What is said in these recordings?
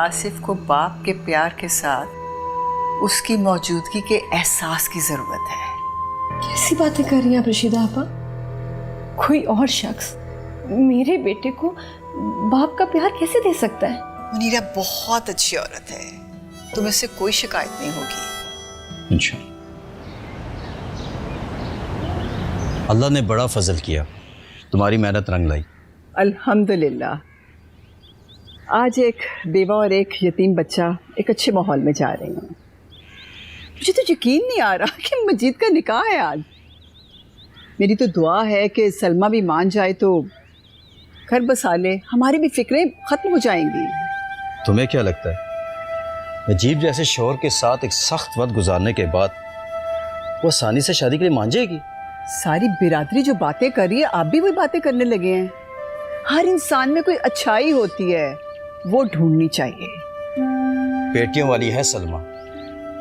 आसिफ को बाप के प्यार के साथ उसकी मौजूदगी के एहसास की ज़रूरत है। कैसी बातें कर रही हैं आप रशीदा आपा? कोई और शख्स मेरे बेटे को बाप का प्यार कैसे दे सकता है? मुनीरा बहुत अच्छी औरत है, तुम्हें से कोई शिकायत नहीं होगी इंशाअल्लाह। अल्लाह ने बड़ा फजल किया, तुम्हारी मेहनत रंग लाई। अल्हम्दुलिल्लाह। आज एक बेवा और एक यतीम बच्चा एक अच्छे माहौल में जा रहे हैं। मुझे तो यकीन नहीं आ रहा कि मजीद का निकाह है आज। मेरी तो दुआ है कि सलमा भी मान जाए तो घर बसा ले, हमारी भी फिक्रें ख़त्म हो जाएंगी। तुम्हें क्या लगता है नजीब जैसे शौहर के साथ एक सख्त वक्त गुजारने के बाद वो आसानी से शादी के लिए मान जाएगी? सारी बिरादरी जो बातें कर रही है आप भी वही बातें करने लगे हैं। हर इंसान में कोई अच्छाई होती है, वो ढूंढनी चाहिए। बेटियों वाली है सलमा,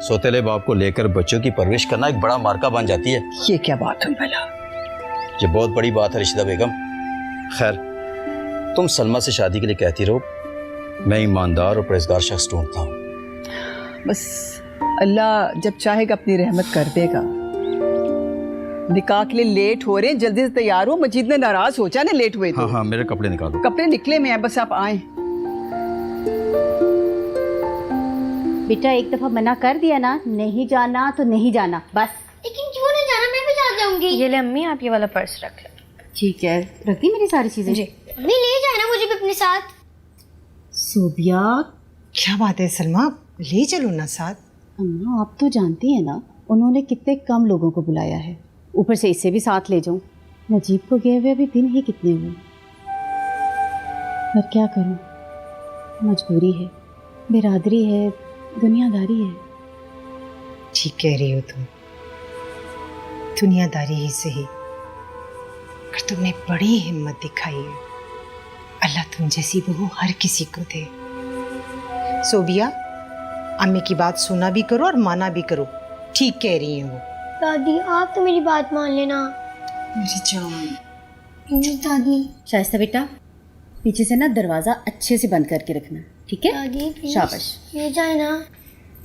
सोतेले बाप को लेकर बच्चों की परवरिश करना एक बड़ा मार्का बन जाती है। ये क्या बात हुई भला? ये बहुत बड़ी बात है रशीदा बेगम। खैर तुम सलमा से शादी के लिए कहती रहो, मैं ईमानदार और परहेजगार शख्स ढूंढता हूँ। बस अल्लाह जब चाहेगा अपनी रहमत कर देगा। निकाह के लिए लेट हो रहे हैं, जल्दी से तैयार हो, मजीद ने नाराज हो जाए ना लेट हुए तो। हाँ हाँ मेरे कपड़े निकालो। कपड़े निकले में हैं, बस आप आए। बेटा एक दफा मना कर दिया ना, नहीं जाना तो नहीं जाना बस। लेकिन क्यों नहीं जाना, मैं भी जा जाऊंगी। ये ले अम्मी, आप ये वाला पर्स रख लो। ठीक है, रख दी मेरी सारी चीजें जी। अम्मी ले जाना मुझे भी अपने साथ। सोबिया, क्या बात है सलमा, ले चलो ना साथ। अम्मा आप तो जानती हैं ना उन्होंने कितने कम लोगों को बुलाया है, ऊपर से इसे भी साथ ले जाऊं। नजीब को गए हुए अभी दिन ही कितने हुए, पर क्या करूं, मजबूरी है, बिरादरी है, दुनियादारी है। ठीक कह रही हो तुम, दुनियादारी ही सही, पर तुमने बड़ी हिम्मत दिखाई है। अल्लाह तुम जैसी बहू हर किसी को दे। सोबिया, अम्मी की बात सुना भी करो और माना भी करो, ठीक कह रही हैं वो। दादी आप तो मेरी बात मान लेना। मेरी जान। जी दादी। शाइस्ता बेटा पीछे से ना दरवाजा अच्छे से बंद करके रखना, ठीक है? दादी प्लीज शाबाश। ले जाए ना।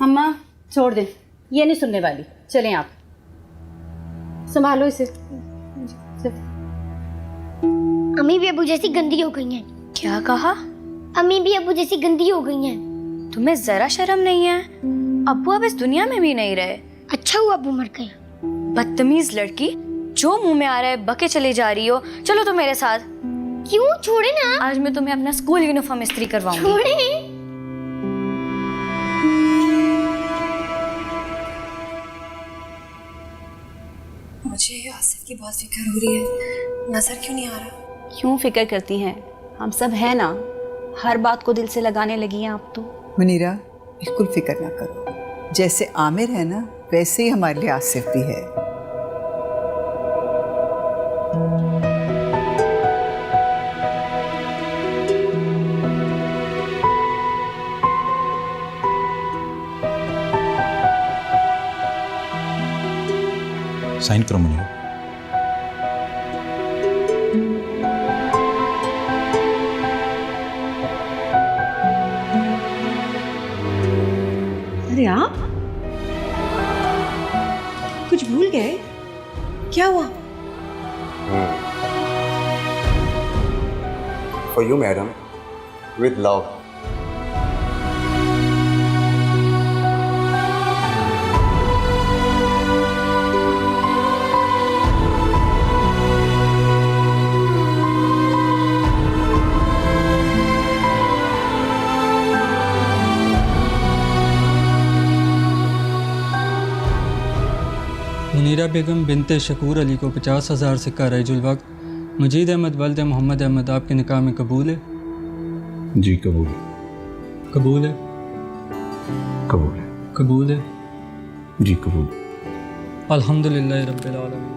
अम्मा छोड़ दे, ये नहीं सुनने वाली। चलें आप, संभालो इसे। अम्मी भी अबू जैसी गंदी हो गई हैं। क्या कहा? अम्मी भी अबू जैसी गंदी हो गई हैं। तुम्हें जरा शर्म नहीं है? अब्बू अब इस दुनिया में भी नहीं रहे। अच्छा हुआ अबू मर गए। बदतमीज लड़की, जो मुंह में आ रहा है बके चली जा रही हो। चलो तो मेरे साथ। क्यों? छोड़े ना। आज मैं तुम्हें अपना स्कूल यूनिफॉर्म इस्त्री करवाऊंगी। छोड़े। मुझे आसिफ की बहुत फिक्र हो रही है, नजर क्यों नहीं आ रहा? क्यों फिक्र करती हैं, हम सब हैं ना। हर बात को दिल से लगाने लगी हैं आप तो। मुनीरा बिल्कुल फिक्र ना करो, जैसे आमिर है ना वैसे ही हमारे लिए आसिफ भी है। साइन करो मुझे। अरे आप कुछ भूल गए? क्या हुआ? For you, madam, with love. Munira बेगम बिनते शकूर अली को 50,000 सिक्का रईजुल वक्त, मजीद अहमद वल्द मोहम्मद अहमद आपके निकाह में कबूल है? जी कबूल है। कबूल है? कबूल है। कबूल है? जी कबूल। अल्हम्दुलिल्लाह रब्बिल आलमीन।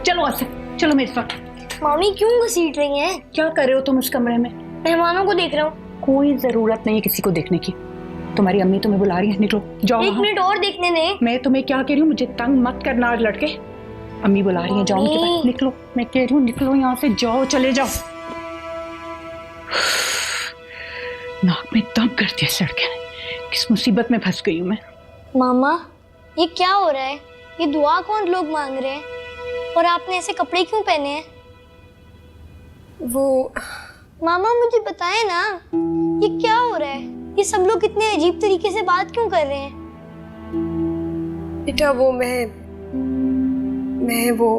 चलो आसिफ, चलो मेरे साथ। मामी क्यों घसीट रही हैं? क्या कर रहे हो तुम उस कमरे में? मेहमानों को देख रहा हूँ। कोई जरूरत नहीं है किसी को देखने की। तुम्हारी अम्मी तुम्हें बुला रही है, निकलो जाओ। एक मिनट और देखने दे। मैं तुम्हें क्या कह रही हूँ, मुझे तंग मत करना आज लड़के। अम्मी बुला रही है, जाओ उनके पास। निकलो, मैं कह रही हूँ निकलो यहाँ से, जाओ, चले जाओ। नाक में दम कर दिया इस लड़के ने। किस मुसीबत में फंस गई हूँ मैं। मामा ये क्या हो रहा है? ये दुआ कौन लोग मांग रहे हैं? और आपने ऐसे कपड़े क्यों पहने हैं? वो मामा मुझे बताएं ना, ये क्या हो रहा है? ये सब लोग इतने अजीब तरीके से बात क्यों कर रहे हैं? बेटा वो मैं वो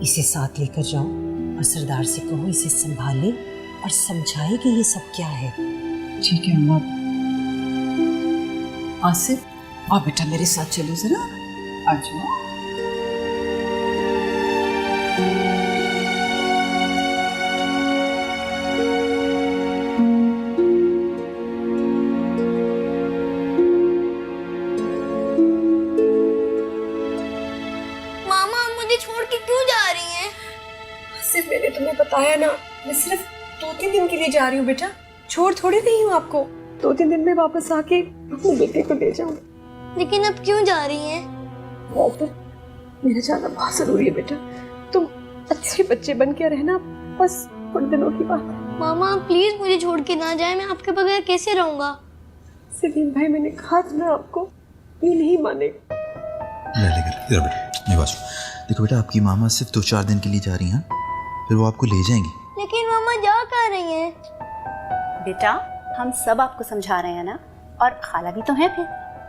इसे साथ लेकर जाओ और सरदार से कहो इसे संभाले और समझाए कि ये सब क्या है। ठीक है अम्मा। आसिफ, आओ बेटा मेरे साथ चलो जरा। आ जाओ। मामा मुझे छोड़ के क्यों जा रही हैं? सिर्फ मैंने तुम्हें बताया ना, मैं सिर्फ 2-3 दिन के लिए जा रही हूँ बेटा, छोड़ थोड़ी नहीं हूँ आपको। 2-3 दिन में वापस आके अपने बेटे को ले जाऊँ। लेकिन अब क्यों जा रही हैं? मेरा जाना बहुत जरूरी है बेटा, तुम अच्छे बच्चे बन के रहना, बस कुछ दिनों की बात है। मामा प्लीज मुझे छोड़ के ना जाए, मैं आपके बगैर कैसे रहूंगा? सलीम भाई मैंने कहा था ना आपको, ये नहीं मानेगा। इधर बेटा, मेरी बात सुन। देखो बेटा, आपकी मामा सिर्फ 2-4 दिन के लिए जा रही हैं, फिर वो आपको ले जाएंगी। लेकिन मामा जा कहाँ रही हैं? बेटा हम सब आपको समझा रहे हैं ना, और खाला भी तो है, फिर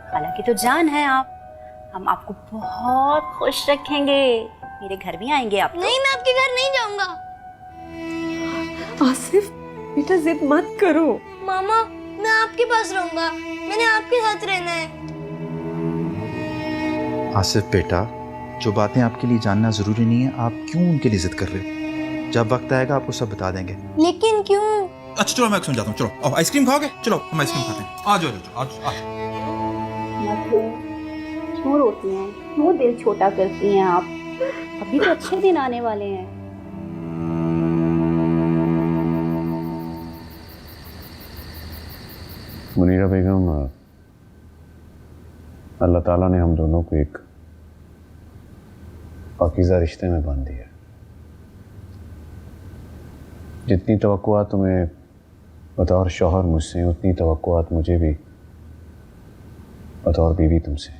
खाला की तो जान है आप। हम आपको बहुत खुश रखेंगे, मेरे घर भी आएंगे आप। नहीं मैं आपके घर नहीं जाऊंगा। आसिफ बेटा जिद मत करो। मामा मैं आपके पास रहूंगा, मैंने आपके साथ रहना है। आसिफ बेटा, जो बातें आपके लिए जानना जरूरी नहीं है, आप क्यों उनके लिए जिद कर रहे हो? जब वक्त आएगा आपको सब बता देंगे। लेकिन क्यों? अच्छा चलो मैं समझाता हूँ। चलो अब आइसक्रीम खाओगे? चलो हम आइसक्रीम खाते हैं। आ जाओ क्यों रोती हैं, क्यों दिल छोटा करती हैं आप? अभी तो अच्छे दिन आने वाले हैं। मुनीरा बेगम, अल्लाह ताला ने हम दोनों को एक पाकीज़ा रिश्ते में बांध दिया। जितनी तवक्कुआत तुम्हें बतौर शौहर मुझसे, उतनी तवक्कुआत मुझे भी बतौर बीवी तुमसे।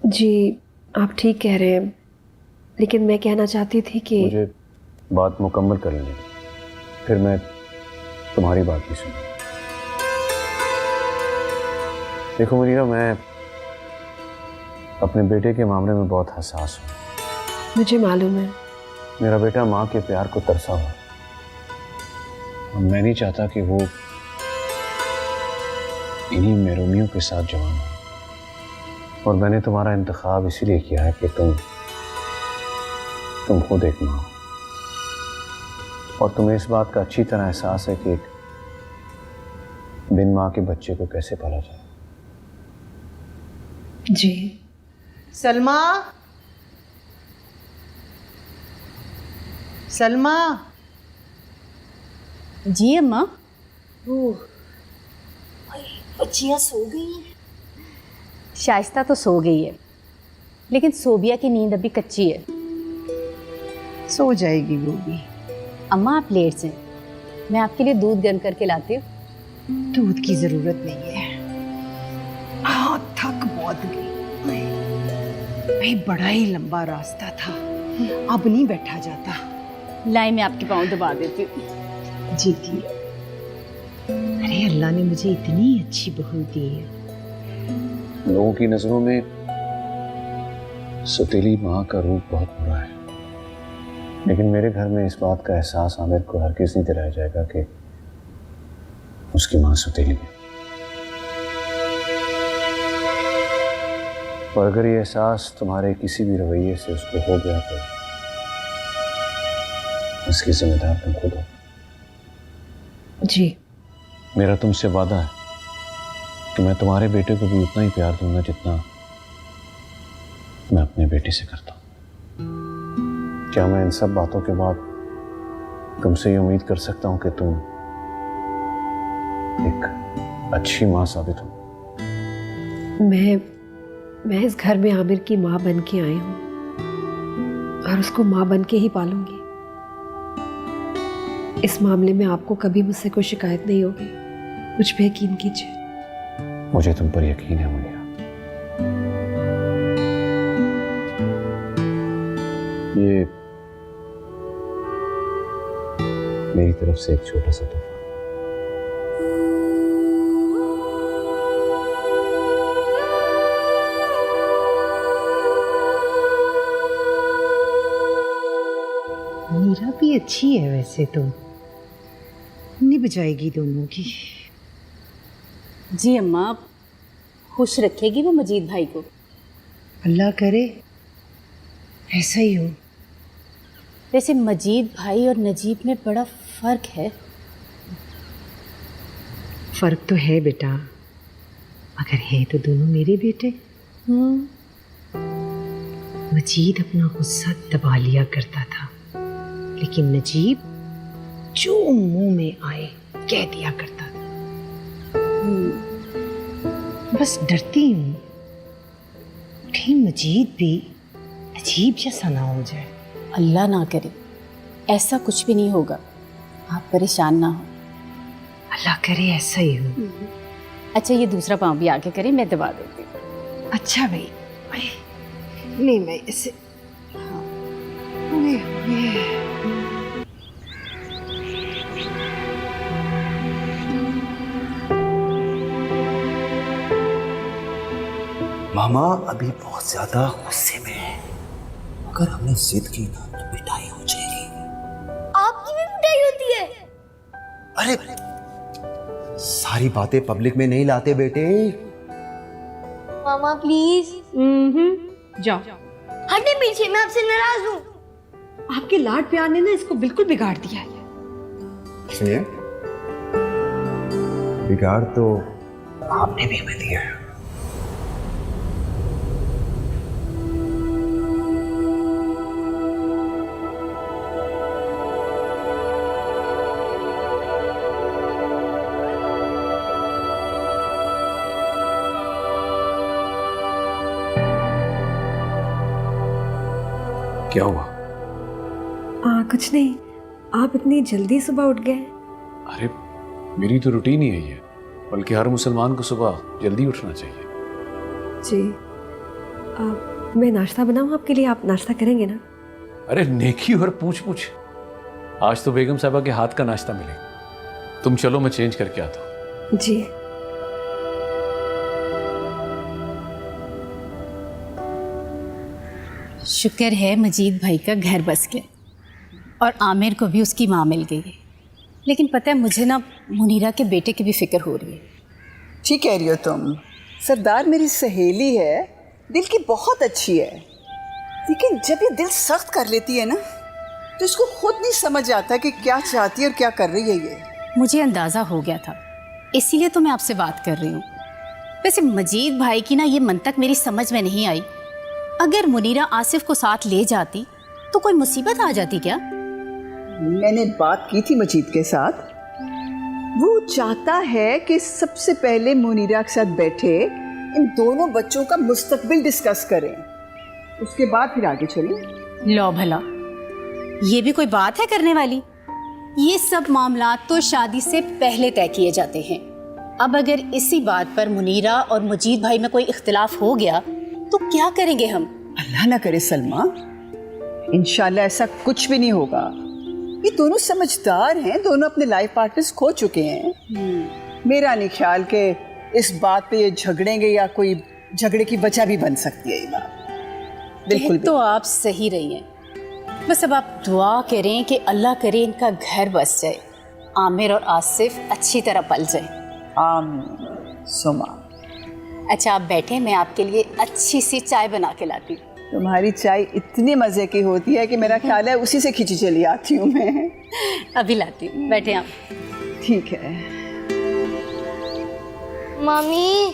जी आप ठीक कह रहे हैं, लेकिन मैं कहना चाहती थी कि मुझे बात मुकम्मल कर लेने दो, फिर मैं तुम्हारी बात भी सुनूँ। देखो मुनीरा, मैं अपने बेटे के मामले में बहुत हसास हूँ। मुझे मालूम है। मेरा बेटा माँ के प्यार को तरसा हुआ, और मैं नहीं चाहता कि वो इन्हीं मेरूमियों के साथ जवान हो। और मैंने तुम्हारा इंतखाब इसीलिए किया है कि तुम खुद एक माँ हो, और तुम्हें इस बात का अच्छी तरह एहसास है कि एक बिन माँ के बच्चे को कैसे पाला जाए। जी सलमा, सलमा। जी अम्मा। बच्चियाँ सो गई हैं? शाइस्ता तो सो गई है, लेकिन सोबिया की नींद अभी कच्ची है। सो जाएगी वो भी। अम्मा आप लेट से, मैं आपके लिए दूध गर्म करके लाती हूँ। दूध की जरूरत नहीं है, थक बहुत गई। भाई बड़ा ही लंबा रास्ता था, अब नहीं बैठा जाता। लाई मैं आपके पाँव दबा देती हूँ। जी जी। अरे अल्लाह ने मुझे इतनी अच्छी बहू दी है। लोगों की नजरों में सुतीली माँ का रूप बहुत बुरा है, लेकिन मेरे घर में इस बात का एहसास आमिर को हरगिज़ नहीं दिलाया जाएगा कि उसकी माँ सुतीली है। और अगर ये एहसास तुम्हारे किसी भी रवैये से उसको हो गया तो इसकी जिम्मेदार तुम खुद हो। जी मेरा तुमसे वादा है कि मैं तुम्हारे बेटे को भी उतना ही प्यार दूंगा जितना मैं अपने बेटे से करता हूँ। क्या मैं इन सब बातों के बाद तुमसे ये उम्मीद कर सकता हूँ कि तुम एक अच्छी माँ साबित हो? मैं इस घर में आमिर की माँ बन के आई हूँ और उसको माँ बन के ही पालूंगी। इस मामले में आपको कभी मुझसे कोई शिकायत नहीं होगी, मुझ पे यकीन कीजिए। मुझे तुम पर यकीन है मुनिया। ये मेरी तरफ से एक छोटा सा तोहफा। मीरा भी अच्छी है वैसे तो, निभ जाएगी दोनों की। जी अम्मा, खुश रखेगी वो मजीद भाई को। अल्लाह करे ऐसा ही हो। वैसे मजीद भाई और नजीब में बड़ा फ़र्क है। फ़र्क तो है बेटा, मगर है तो दोनों मेरे बेटे। मजीद अपना गुस्सा दबा लिया करता था, लेकिन नजीब जो मुंह में आए कह दिया करता था। बस डरती हूँ कहीं मजीद भी अजीब जैसा ना हो जाए। अल्लाह ना करे, ऐसा कुछ भी नहीं होगा, आप परेशान ना हो। अल्लाह करे ऐसा ही हो। अच्छा, ये दूसरा पाँव भी आगे करें, मैं दबा देती हूँ। अच्छा भाई, नहीं मैं इसे मामा अभी बहुत ज्यादा गुस्से में है, अगर हमने जिद की ना तो पिटाई हो जाएगी। आपकी भी पिटाई होती है? अरे सारी बातें पब्लिक में नहीं लाते बेटे। मामा प्लीज। जाओ, हटे पीछे, मैं आपसे नाराज हूँ। आपके लाड प्यार ने ना इसको बिल्कुल बिगाड़ दिया है। सुनिए, बिगाड़ तो आपने भी हमें दिया है। क्या हुआ? कुछ नहीं, आप इतनी जल्दी सुबह उठ गए? अरे मेरी तो रूटीन ही है ये, बल्कि हर मुसलमान को सुबह जल्दी उठना चाहिए। जी, मैं नाश्ता बनाऊं आपके लिए? आप नाश्ता करेंगे ना? अरे नेकी और पूछ पूछ, आज तो बेगम साहबा के हाथ का नाश्ता मिलेगा। तुम चलो, मैं चेंज करके आता हूँ। जी। शुक्र है मजीद भाई का घर बस गया और आमिर को भी उसकी माँ मिल गई है। लेकिन पता है, मुझे ना मुनीरा के बेटे की भी फिक्र हो रही है। ठीक कह रही हो तुम। सरदार मेरी सहेली है, दिल की बहुत अच्छी है, लेकिन जब ये दिल सख्त कर लेती है ना तो इसको खुद नहीं समझ आता कि क्या चाहती है और क्या कर रही है ये। मुझे अंदाज़ा हो गया था, इसीलिए तो मैं आपसे बात कर रही हूँ। वैसे मजीद भाई की ना ये मंतक मेरी समझ में नहीं आई। अगर मुनीरा आसिफ को साथ ले जाती तो कोई मुसीबत आ जाती क्या? मैंने बात की थी मजीद के साथ, वो चाहता है कि सबसे पहले मुनीरा के साथ बैठे, इन दोनों बच्चों का मुस्तकबिल डिस्कस करें, उसके बाद फिर आगे चलें। लो भला, ये भी कोई बात है करने वाली? ये सब मामला तो शादी से पहले तय किए जाते हैं। अब अगर इसी बात पर मुनीरा और मजीद भाई में कोई इख्तिलाफ हो गया तो क्या करेंगे हम? अल्लाह ना करे सलमा, इंशाल्लाह ऐसा कुछ भी नहीं होगा। ये दोनों समझदार हैं, दोनों अपने लाइफ पार्टनर्स खो चुके हैं। मेरा नहीं ख्याल कि इस बात पे ये झगड़ेंगे या कोई झगड़े की वजह भी बन सकती है ये बात। बिल्कुल तो आप सही रही हैं। बस अब आप दुआ करें कि अल्लाह करे इनका घर बस जाए, आमिर और आसिफ अच्छी तरह पल जाए। आमीन सुमा। अच्छा, आप बैठे, मैं आपके लिए अच्छी सी चाय बना के लाती हूँ। तुम्हारी चाय इतनी मज़े की होती है कि मेरा ख्याल है उसी से खींची चली आती हूँ मैं। अभी लाती हूँ, बैठे आप। ठीक है। मामी,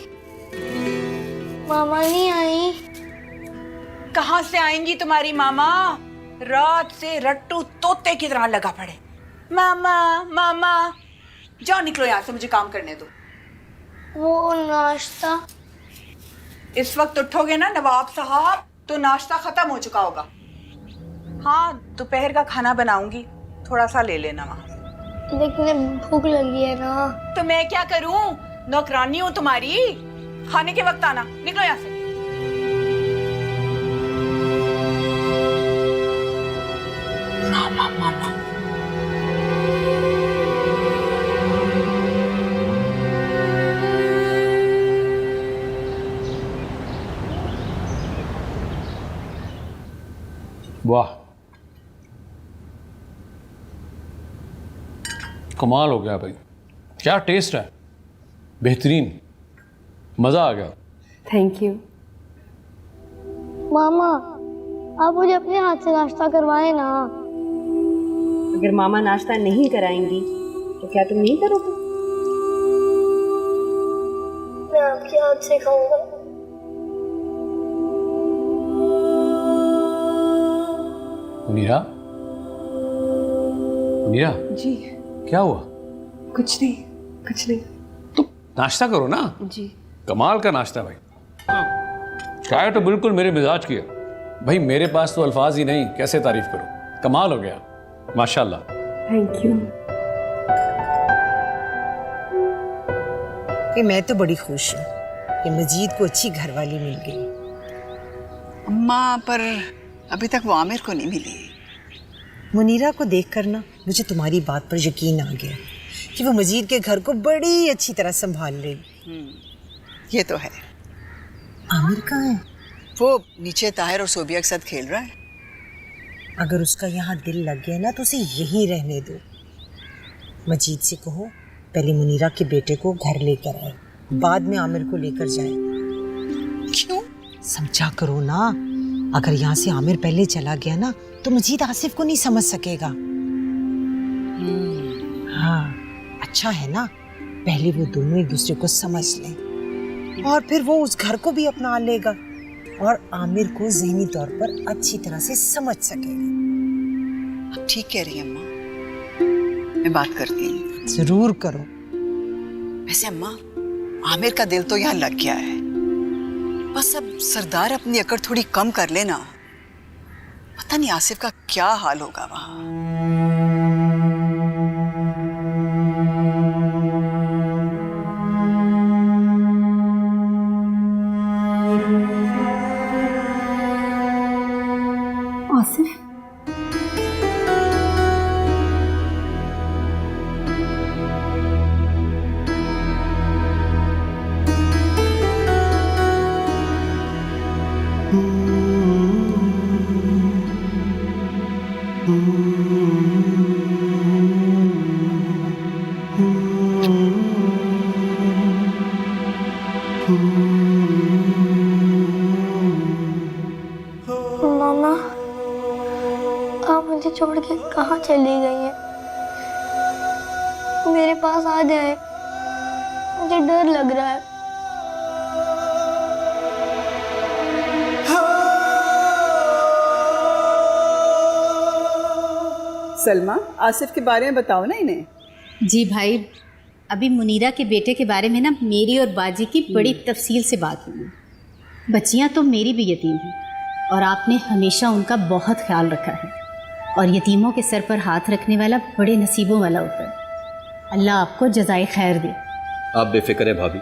मामा नहीं आई? कहाँ से आएंगी तुम्हारी मामा? रात से रट्टू तोते की तरह लगा पड़े। मामा मामा, जाओ निकलो यहाँ से, मुझे काम करने दो। वो नाश्ता? इस वक्त उठोगे ना नवाब साहब तो नाश्ता खत्म हो चुका होगा। हाँ, दोपहर का खाना बनाऊंगी, थोड़ा सा ले लेना वहां से। लेकिन भूख लगी है ना। तो मैं क्या करूं, नौकरानी हूं तुम्हारी। खाने के वक्त आना, निकलो यहाँ से। मामा मामा वाह, कमाल हो गया भाई, क्या टेस्ट है, बेहतरीन, मजा आ गया। Thank you. मामा आप मुझे अपने हाथ से नाश्ता करवाए ना। अगर मामा नाश्ता नहीं कराएंगी तो क्या तुम नहीं करोगे? मैं आपके हाथ से खाऊंगा। मुनीरा, मुनीरा जी क्या हुआ? कुछ नहीं, कुछ नहीं। तो नाश्ता करो ना। जी कमाल का नाश्ता भाई, चाय तो बिल्कुल मेरे मिजाज की है भाई। मेरे पास तो अल्फाज ही नहीं, कैसे तारीफ करूं। कमाल हो गया, माशाल्लाह। Thank you. मैं तो बड़ी खुश हूँ कि मजीद को अच्छी घरवाली मिल गई। अम्मा, पर अभी तक वो आमिर को नहीं मिली। मुनीरा को देखकर ना मुझे तुम्हारी बात पर यकीन आ गया कि वो मजीद के घर को बड़ी अच्छी तरह संभाल लेगी। ये तो है। आमिर कहाँ है? वो नीचे ताहिर और सोबिया के साथ खेल रहा है। अगर उसका यहाँ दिल लग गया ना तो उसे यहीं रहने दो। मजीद से कहो पहले मुनीरा के बेटे को घर लेकर आए, बाद में आमिर को लेकर जाए। क्यों? समझा करो ना, अगर यहाँ से आमिर पहले चला गया ना तो मजीद आसिफ को नहीं समझ सकेगा। हाँ, अच्छा है ना, पहले वो दोनों एक दूसरे को समझ लें और फिर वो उस घर को भी अपना लेगा और आमिर को ज़हनी तौर पर अच्छी तरह से समझ सकेगा। अब ठीक कह रही है अम्मा, मैं बात करती हूँ। जरूर करो। वैसे अम्मा, आमिर का दिल तो यहाँ लग गया है, बस अब सरदार अपनी अकड़ थोड़ी कम कर लेना, पता नहीं आसिफ का क्या हाल होगा वहां। आसिफ, मामा आप मुझे छोड़ के कहाँ चली गई हैं? मेरे पास आ जाए, मुझे डर लग रहा है। सलमा, आसिफ के बारे में बताओ ना इन्हें। जी भाई, अभी मुनीरा के बेटे के बारे में ना मेरी और बाजी की बड़ी तफसील से बात हुई। बच्चियां तो मेरी भी यतीम हैं और आपने हमेशा उनका बहुत ख्याल रखा है और यतीमों के सर पर हाथ रखने वाला बड़े नसीबों वाला होता है। अल्लाह आपको जज़ाए खैर दे। आप बेफिक्र है भाभी,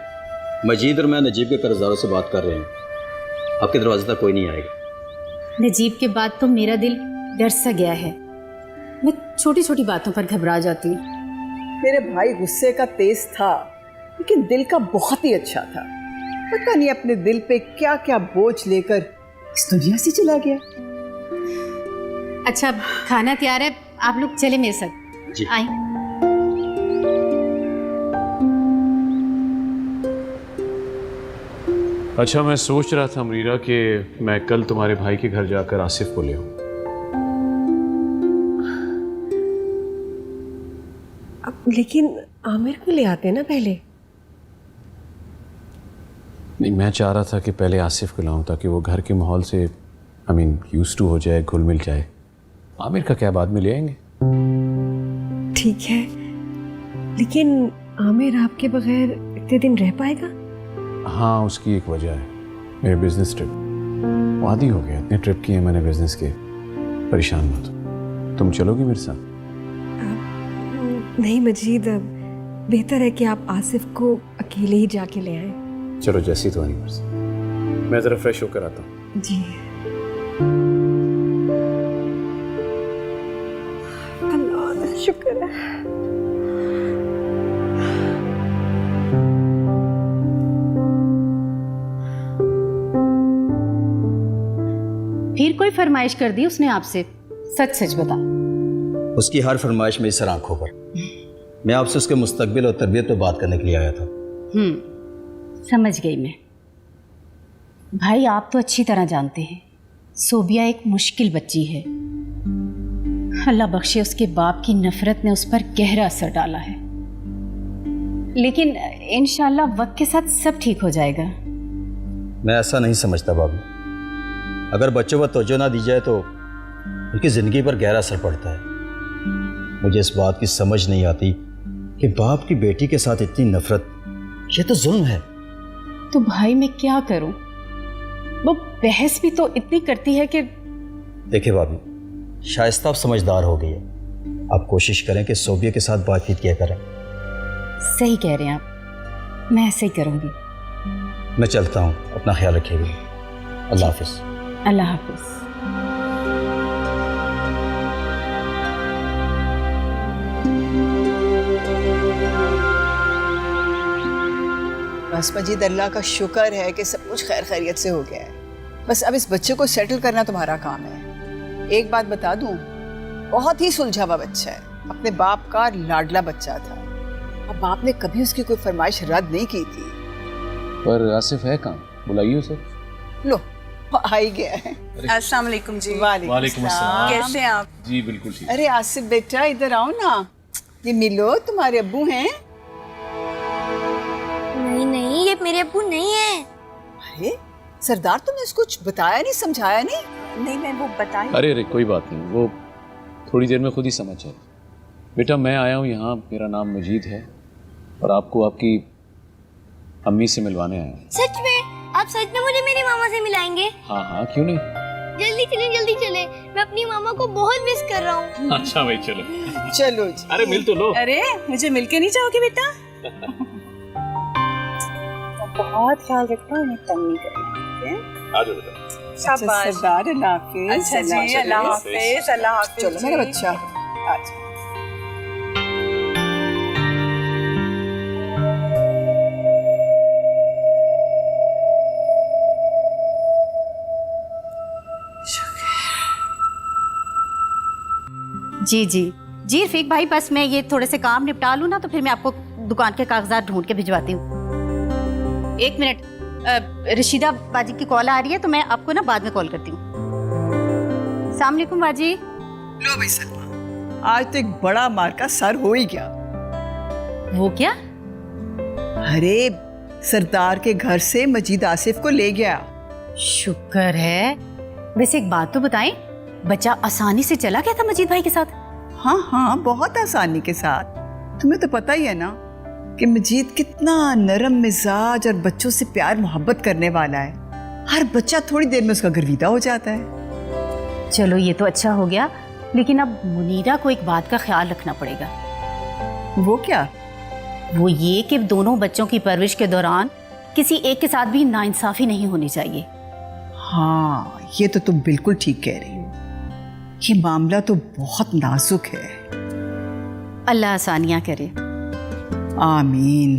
मजीद और मैं नजीब के कर्जदारों से बात कर रहे हैं, आपके दरवाजे तक कोई नहीं आएगा। नजीब के बाद तो मेरा दिल डर सा गया है, मैं छोटी छोटी बातों पर घबरा जाती हूँ। मेरे भाई गुस्से का तेज था लेकिन दिल का बहुत ही अच्छा था। पता नहीं अपने दिल पे क्या क्या बोझ लेकर इस दुनिया से चला गया। अच्छा, खाना तैयार है, आप लोग चले मेरे साथ। जी। आए। अच्छा, मैं सोच रहा था अमरीरा कि मैं कल तुम्हारे भाई के घर जाकर आसिफ को ले आऊं। लेकिन आमिर को ले आते ना पहले। नहीं, मैं चाह रहा था कि पहले आसिफ को लाऊं ताकि वो घर के माहौल से यूज्ड टू हो जाए, घुल मिल जाए। आमिर का क्या बाद में ले आएंगे। ठीक है, लेकिन आमिर आपके बगैर इतने दिन रह पाएगा? हाँ, उसकी एक वजह है। मेरे बिजनेस ट्रिप। आदी हो गया, इतने ट्रिप किए मैंने बिजनेस के। परेशान मत, तुम चलोगी मेरे साथ? नहीं मजीद, बेहतर है कि आप आसिफ को अकेले ही जाके ले आए। चलो, जैसी तुम्हारी मर्जी। मैं ज़रा फ्रेश होकर आता हूँ। जी। अल्लाह शुक्र है। फिर कोई फरमाइश कर दी उसने आपसे? सच सच बता। उसकी हर फरमाइश मेरी सर आंखों पर। मैं आपसे उसके मुस्तकबिल और तरबियत पर बात करने के लिए आया था। समझ गई मैं। भाई आप तो अच्छी तरह जानते हैं सोबिया एक मुश्किल बच्ची है। अल्लाह बख्शे उसके बाप की नफरत ने उस पर गहरा असर डाला है, लेकिन इंशाल्लाह वक्त के साथ सब ठीक हो जाएगा। मैं ऐसा नहीं समझता भाभी। अगर बच्चों पर तवज्जो ना दी जाए तो उनकी ज़िंदगी पर गहरा असर पड़ता है। मुझे इस बात की समझ नहीं आती कि बाप की बेटी के साथ इतनी नफरत, ये तो जुल्म है। तो भाई मैं क्या करूं? वो बहस भी तो इतनी करती है कि। देखिए भाभी, शाइस्ता अब समझदार हो गई है। आप कोशिश करें कि सोबिया के साथ बातचीत किया करें। सही कह रहे हैं आप, मैं ऐसे ही करूंगी। मैं चलता हूँ, अपना ख्याल रखिएगा। अल्लाह हाफिज। अल्लाह हाफिज। बस मजीद, अल्लाह का शुक्र है कि सब कुछ खैर खैरियत से हो गया है। बस अब इस बच्चे को सेटल करना तुम्हारा काम है। एक बात बता दूं, बहुत ही सुलझा हुआ बच्चा है, अपने बाप का लाडला बच्चा था। अब बाप ने कभी उसकी कोई फरमाइश रद्द नहीं की थी। पर आसिफ है कहाँ? बुलाइए उसे। लो, आ ही गया है। अस्सलाम वालेकुम जी। वालेकुम अस्सलाम। कैसे हैं आप? जी बिल्कुल ठीक। अरे आसिफ बेटा, इधर आओ ना, ये मिलो, तुम्हारे अब्बू हैं। नहीं, ये मेरे अब्बू नहीं है। अरे सरदार, तुमने इसको कुछ बताया नहीं, समझाया नहीं? नहीं, मैं वो बताई। अरे कोई बात नहीं, वो थोड़ी देर में खुद ही समझ जाए। बेटा मैं आया हूँ यहाँ, मेरा नाम मजीद है और आपको आपकी अम्मी से मिलवाने आया हूँ। सच में? आप सच में मुझे मेरी मामा से मिलाएंगे? हाँ क्यों नहीं। जल्दी चले, मैं अपनी मामा को बहुत मिस कर रहा हूँ। अच्छा भाई चलो। चलो जी। अरे मिल तो लो। अरे मुझे मिलके नहीं जाओगे बेटा? बहुत ख्याल रखना, उन्हें तंग नहीं करना। आ जाओ बेटा। शाबाश सरदार, अल्लाह हाफिज। अच्छा जी, अल्लाह हाफिज। अल्लाह हाफिज। चलो मेरा बच्चा, आज जी रफीक भाई, बस मैं ये थोड़े से काम निपटा लूँ ना, तो फिर मैं आपको दुकान के कागजात ढूंढ के भिजवाती हूँ। एक मिनट, रशीदा बाजी की कॉल आ रही है, तो मैं आपको ना बाद में कॉल करती हूँ। अस्सलाम वालेकुम बाजी। लो भाई सलमा, आज तो एक बड़ा मार का सर हो ही गया। वो क्या? अरे सरदार के घर से मजीद आसिफ को ले गया। शुक्र है। वैसे एक बात तो बताएं, बच्चा आसानी से चला गया था मजीद भाई के साथ? हाँ, बहुत आसानी के साथ। तुम्हें तो पता ही है ना कि मजीद कितना नरम मिजाज और बच्चों से प्यार मोहब्बत करने वाला है। हर बच्चा थोड़ी देर में उसका गर्विदा हो जाता है। चलो ये तो अच्छा हो गया, लेकिन अब मुनीरा को एक बात का ख्याल रखना पड़ेगा। वो क्या? वो ये कि दोनों बच्चों की परवरिश के दौरान किसी एक के साथ भी नाइंसाफी नहीं होनी चाहिए। हाँ, ये तो तुम बिल्कुल ठीक कह रही हो। ये मामला तो बहुत नाजुक है। अल्लाह आसानियाँ करे। आमीन।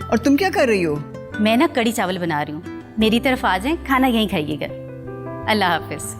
और तुम क्या कर रही हो? मैं ना कड़ी चावल बना रही हूँ, मेरी तरफ आ जाएं, खाना यहीं खाइएगा। अल्लाह हाफिज।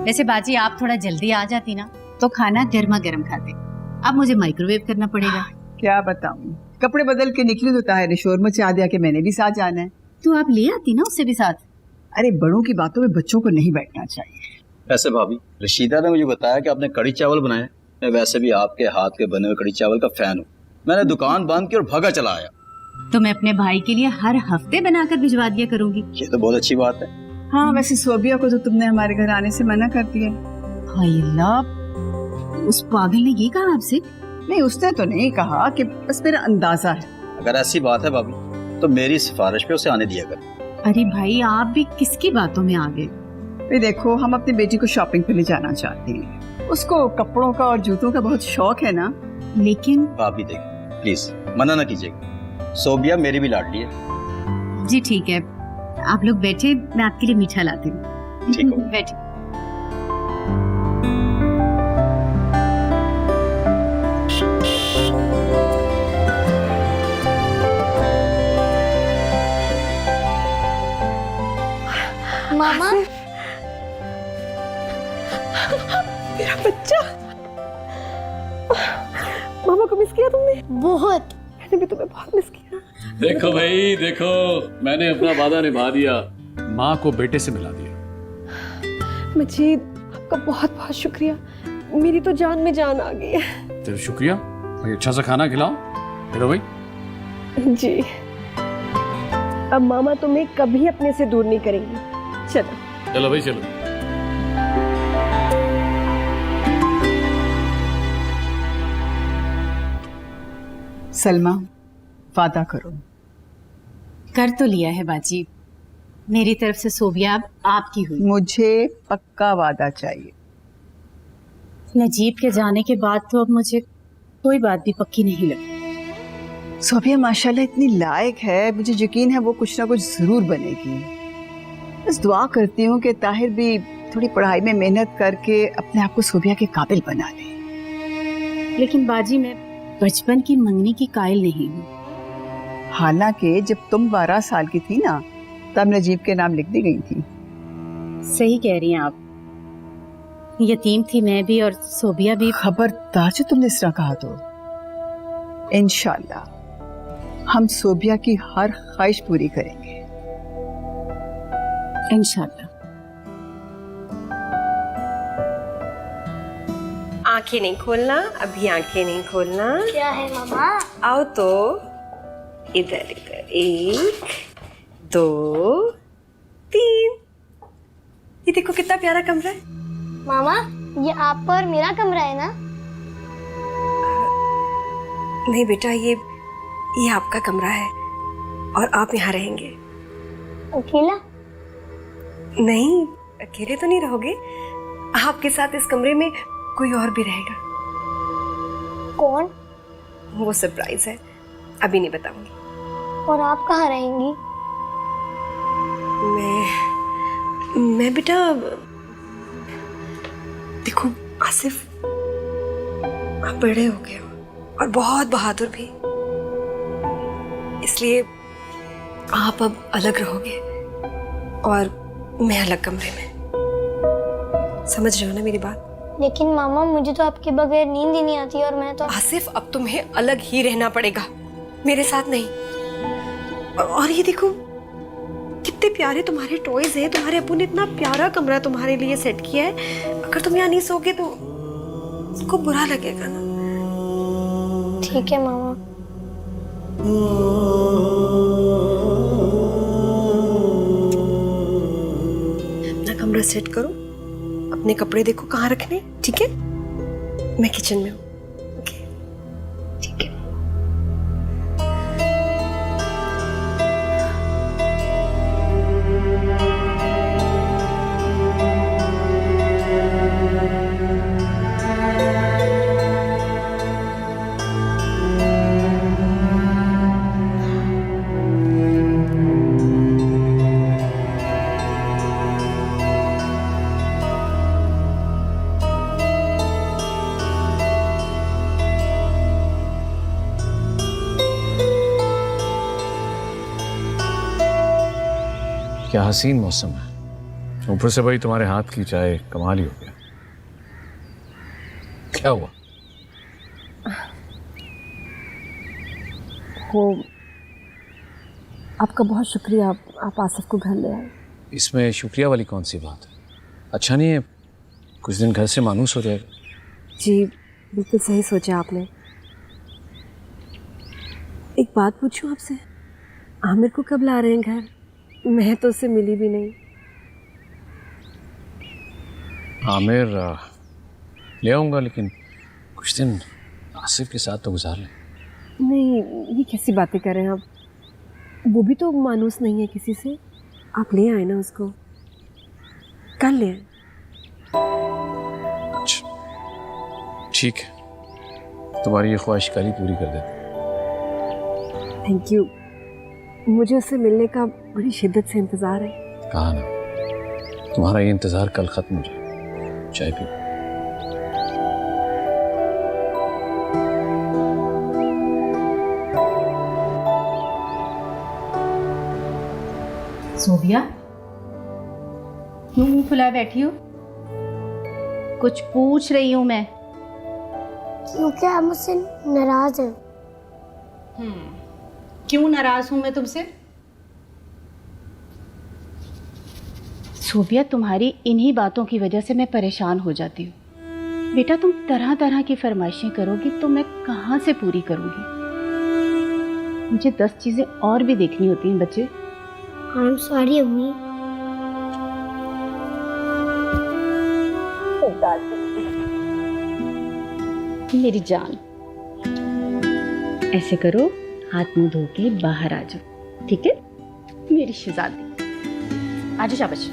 वैसे बाजी आप थोड़ा जल्दी आ जाती ना तो खाना गर्मा गर्म खाते। अब मुझे माइक्रोवेव करना पड़ेगा। क्या बताऊं, कपड़े बदल के निकली तो ताहिर ने शोर मचा दिया कि मैंने भी साथ जाना है। तो आप ले आती ना उससे भी साथ। अरे बड़ों की बातों में बच्चों को नहीं बैठना चाहिए। वैसे भाभी, रशीदा ने मुझे बताया कि आपने कड़ी चावल बनाए। मैं वैसे भी आपके हाथ के बने हुए कड़ी चावल का फैन हूँ। मैंने दुकान बंद की और भागा चला आया। तो मैं अपने भाई के लिए हर हफ्ते बनाकर भिजवा दिया करूंगी। ये तो बहुत अच्छी बात है। हाँ, वैसे सोबिया को तो तुमने हमारे घर आने से मना कर दिया। हाय अल्लाह, उस पागल ने ये कहा आपसे? नहीं, उसने तो नहीं कहा, कि बस मेरा अंदाजा है। अगर ऐसी बात है भाभी तो मेरी सिफारिश पे उसे आने दिया कर। अरे भाई, आप भी किसकी बातों में आ गए? देखो, हम अपनी बेटी को शॉपिंग पे ले जाना चाहते हैं। उसको कपड़ों का और जूतों का बहुत शौक है ना। लेकिन भाभी देखिए, प्लीज मना ना कीजिएगा। सोबिया मेरी भी लाडली है। जी ठीक है, आप लोग बैठे, मैं आपके लिए मीठा लाती हूँ। ठीक हो। बैठे। मामा, मेरा बच्चा। मामा को मिस किया तुमने? बहुत। मैंने भी तुम्हें बहुत मिस किया। देखो भाई देखो, मैंने अपना वादा निभा दिया, माँ को बेटे से मिला दिया। मजीद, आपका बहुत बहुत शुक्रिया। मेरी तो जान में जान आ गई है। चलो शुक्रिया भाई, अच्छा सा खाना खिलाओ। हेलो भाई। जी, अब मामा तुम्हें कभी अपने से दूर नहीं करेंगी। चलो चलो भाई चलो। सलमा, वादा करो। कर तो लिया है बाजी, मेरी तरफ से सोबिया अब आपकी हुई। मुझे पक्का वादा चाहिए। नजीब के जाने के बाद तो अब मुझे कोई बात भी पक्की नहीं लगती। सोबिया माशाल्लाह इतनी लायक है, मुझे यकीन है वो कुछ ना कुछ जरूर बनेगी। बस दुआ करती हूँ कि ताहिर भी थोड़ी पढ़ाई में मेहनत करके अपने आप को सोबिया के काबिल बना ले। लेकिन बाजी, मैं बचपन की मंगनी की कायल नहीं हूँ। हालांकि जब तुम 12 साल की थी ना, तब नजीब के नाम लिख दी गई थी। सही कह रही हैं आप, यतीम थी मैं भी और सोबिया भी। खबरदार जो तुमने इस तरह कहा तो। इंशाल्लाह हम सोबिया की हर ख्वाहिश पूरी करेंगे। इंशाल्लाह। आंखें नहीं खोलना, अभी आंखें नहीं खोलना। क्या है मामा? आओ तो, इधर इधर, 1 2 3। ये देखो कितना प्यारा कमरा है। मामा, ये आपका और मेरा कमरा है ना? नहीं बेटा, ये आपका कमरा है और आप यहाँ रहेंगे। अकेला? नहीं, अकेले तो नहीं रहोगे। आपके साथ इस कमरे में कोई और भी रहेगा। कौन? वो सरप्राइज है, अभी नहीं बताऊंगी। और आप कहाँ रहेंगी? मैं बेटा, देखो आसिफ, आप बड़े हो गए हो और बहुत बहादुर भी, इसलिए आप अब अलग रहोगे और मैं अलग कमरे में। समझ रहे हो ना मेरी बात? लेकिन मामा, मुझे तो आपके बगैर नींद ही नहीं आती और मैं तो। आसिफ, अब तुम्हें अलग ही रहना पड़ेगा, मेरे साथ नहीं। और ये देखो कितने प्यारे तुम्हारे टॉयज हैं। तुम्हारे अब्बू ने इतना प्यारा कमरा तुम्हारे लिए सेट किया है। अगर तुम यहाँ नहीं सोगे तो उसको बुरा लगेगा ना। ठीक है मामा। अपना कमरा सेट करो, अपने कपड़े देखो कहाँ रखने, ठीक है? मैं किचन में हूँ। ओके, ठीक है। क्या हसीन मौसम है। ऊपर से भाई तुम्हारे हाथ की चाय कमाल ही हो गया। क्या हुआ? वो आपका बहुत शुक्रिया, आप आसिफ को घर ले आए। इसमें शुक्रिया वाली कौन सी बात है? अच्छा नहीं है कुछ दिन घर से मानूस हो जाएगा। जी बिल्कुल सही सोचा आपने। एक बात पूछूं आपसे, आमिर को कब ला रहे हैं घर? मैं तो उससे मिली भी नहीं। आमिर ले आऊँगा, लेकिन कुछ दिन आसिफ के साथ तो गुजार लें। नहीं, ये कैसी बातें कर रहे हैं आप? वो भी तो मानूस नहीं है किसी से। आप ले आए ना उसको, कल ले आए। अच्छा ठीक है, तुम्हारी ये ख्वाहिश कल ही पूरी कर देते। Thank you. मुझे उससे मिलने का बड़ी शिद्दत से इंतज़ार है। कहा ना, तुम्हारा ये इंतज़ार कल ख़त्म हो जाए। चाय पी। सोबिया, क्यों मुंह फुलाए बैठी हो? कुछ पूछ रही हूँ मैं। क्योंकि आप मुझसे नाराज हैं। क्यों नाराज हूं मैं तुमसे? सोबिया, तुम्हारी इन्हीं बातों की वजह से मैं परेशान हो जाती हूँ। बेटा, तुम तरह तरह की फरमाइशें करोगी तो मैं कहाँ से पूरी करूँगी? मुझे 10 चीज़ें और भी देखनी होती हैं बच्चे। आई एम सॉरी अम्मी। मेरी जान, ऐसे करो, हाथ मुंह धो के बाहर आ जाओ, ठीक है मेरी शहजादी? आ जाओ शाबाश।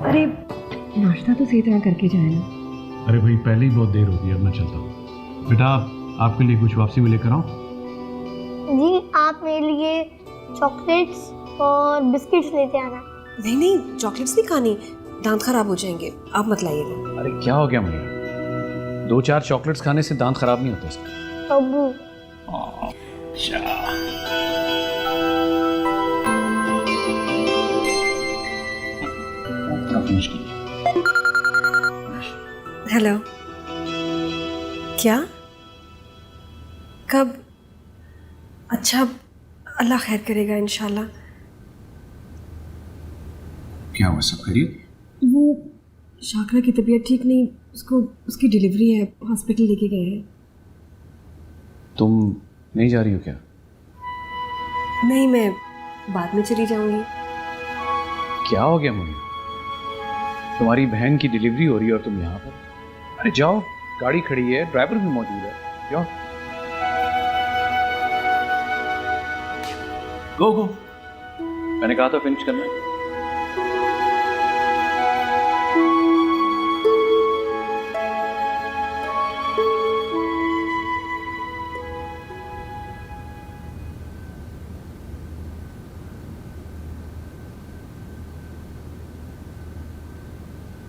अरे नाश्ता तो सही तरह करके जाए ना। अरे भाई पहले ही बहुत देर हो गई, अब मैं चलता हूँ। बेटा आपके लिए कुछ वापसी में लेकर आऊँ? जी आप मेरे लिए चॉकलेट्स और बिस्किट्स लेते आना। नहीं नहीं, चॉकलेट्स नहीं खानी, दांत खराब हो जाएंगे, आप मत लाइएगा। अरे क्या हो गया मुझे? 2-4 चॉकलेट्स खाने से दांत खराब नहीं होते इसका। अब्बू हेलो, क्या? कब? अच्छा, अल्लाह खैर करेगा इंशाल्लाह। क्या हुआ, सब खैरियत? वो शाकरा की तबीयत ठीक नहीं, उसको उसकी डिलीवरी है, हॉस्पिटल लेके गए हैं। तुम नहीं जा रही हो क्या? नहीं, मैं बाद में चली जाऊंगी। क्या हो गया मुझे? तुम्हारी बहन की डिलीवरी हो रही है और तुम यहाँ पर? अरे जाओ, गाड़ी खड़ी है, ड्राइवर भी मौजूद है, जाओ। गो गो, मैंने कहा था फिनिश करना है।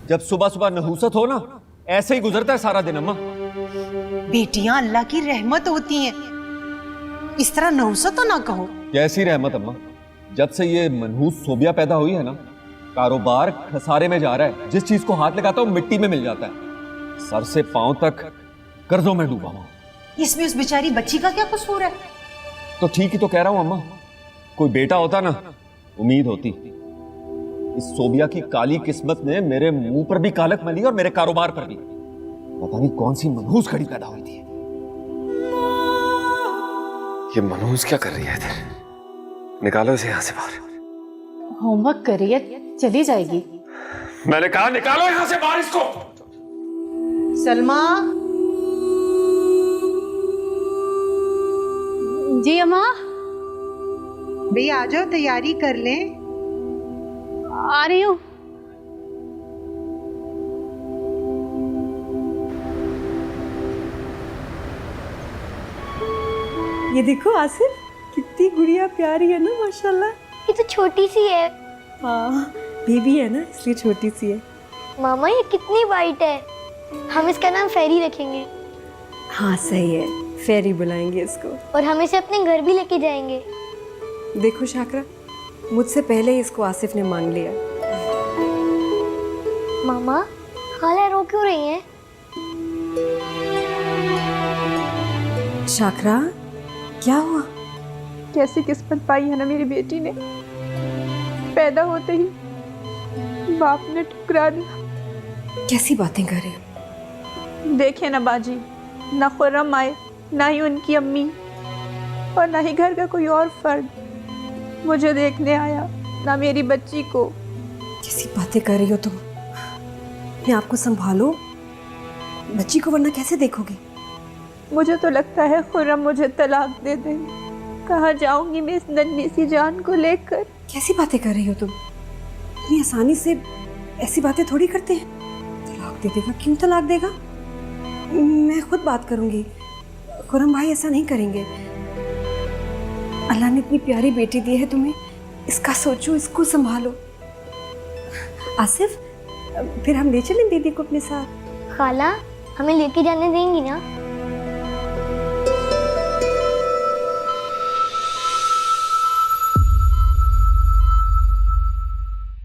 जब सुबह सुबह नहूसत हो ना, ऐसे ही गुजरता है सारा दिन। अम्मा, बेटियां अल्लाह की रहमत होती हैं, इस तरह नहुसत तो ना कहो। कैसी रहमत अम्मा? जब से ये मनहूस सोबिया पैदा हुई है ना, कारोबार खसारे में जा रहा है। जिस चीज को हाथ लगाता हूँ मिट्टी में मिल जाता है। सर से पांव तक कर्जों में डूबा हूँ। इसमें उस बेचारी बच्ची का क्या कसूर है? तो ठीक ही तो कह रहा हूँ अम्मा, कोई बेटा होता ना, उम्मीद होती। इस सोबिया की काली किस्मत ने मेरे मुंह पर भी कालक मली और मेरे कारोबार पर भी। पता नहीं कौन सी मनहूस घड़ी पैदा हुई थी। ये मनहूस क्या कर रही है इधर? निकालो इसे यहाँ से बाहर। होमवर्क कर रही है, चली जाएगी। मैंने कहा निकालो यहाँ से बाहर इसको। सलमा। जी अम्मा। भाई आ जाओ, तैयारी कर लें। आ रही हूँ। ये देखो आसिफ, कितनी गुड़िया प्यारी है ना, माशाल्लाह। ये तो छोटी सी है। हाँ, बेबी है ना, इसलिए छोटी सी है। मामा ये कितनी वाइट है, हम इसका नाम फेरी रखेंगे। हाँ सही है, फेरी बुलाएंगे इसको। और हम इसे अपने घर भी लेके जाएंगे। देखो शाकरा, मुझसे पहले ही इसको आसिफ ने मांग लिया। मामा खाला रो क्यों रही हैं? शाकरा क्या हुआ? कैसी किस्मत पाई है ना मेरी बेटी ने, पैदा होते ही बाप ने ठुकरा दिया। कैसी बातें कर रहे हो? देखे ना बाजी, ना खुर्रम आए, ना ही उनकी अम्मी और ना ही घर का कोई और फर्द मुझे देखने आया, ना मेरी बच्ची को। कैसी बातें कर रही हो तुम? अपने आप को संभालो, बच्ची को वरना कैसे देखोगी? मुझे तो लगता है खुर्रम मुझे तलाक दे दे। कहाँ जाऊंगी मैं इस नन्ही सी जान को लेकर? कैसी बातें कर रही हो तुम? इतनी आसानी से ऐसी बातें थोड़ी करते हैं। तलाक दे देगा? क्यों तलाक देगा? मैं खुद बात करूंगी। खुर्रम भाई ऐसा नहीं करेंगे। अल्लाह ने इतनी प्यारी बेटी दी है तुम्हें, इसका सोचो, इसको संभालो। आसिफ, फिर हम ले चलें दीदी को अपने साथ? खाला हमें लेके जाने देंगी ना?